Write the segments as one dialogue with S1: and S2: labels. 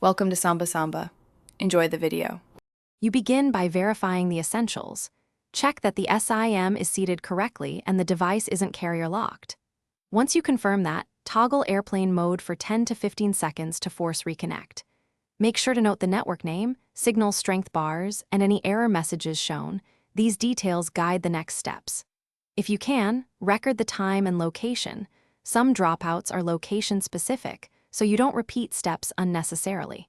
S1: Welcome to Samba Samba. Enjoy the video.
S2: You begin by verifying the essentials. Check that the SIM is seated correctly and the device isn't carrier locked. Once you confirm that, toggle airplane mode for 10 to 15 seconds to force reconnect. Make sure to note the network name, signal strength bars, and any error messages shown. These details guide the next steps. If you can, record the time and location. Some dropouts are location-specific, so you don't repeat steps unnecessarily.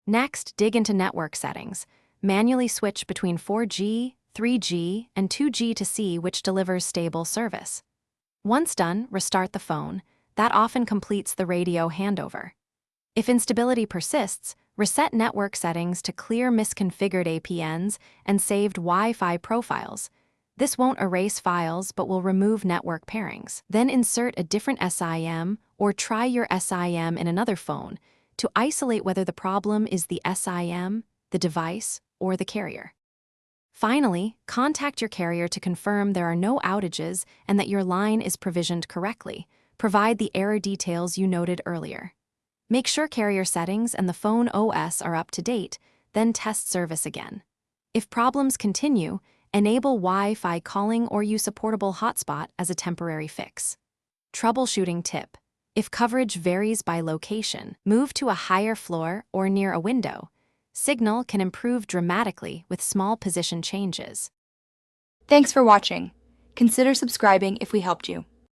S2: Next, dig into network settings. Manually switch between 4G, 3G, and 2G to see which delivers stable service. Once done, restart the phone. That often completes the radio handover. If instability persists, reset network settings to clear misconfigured APNs and saved Wi-Fi profiles. This won't erase files but will remove network pairings. Then insert a different SIM or try your SIM in another phone to isolate whether the problem is the SIM, the device, or the carrier. Finally, contact your carrier to confirm there are no outages and that your line is provisioned correctly. Provide the error details you noted earlier. Make sure carrier settings and the phone OS are up to date, then test service again. If problems continue, enable Wi-Fi calling or use a portable hotspot as a temporary fix. Troubleshooting tip: if coverage varies by location, move to a higher floor or near a window. Signal can improve dramatically with small position changes.
S3: Thanks for watching. Consider subscribing if we helped you.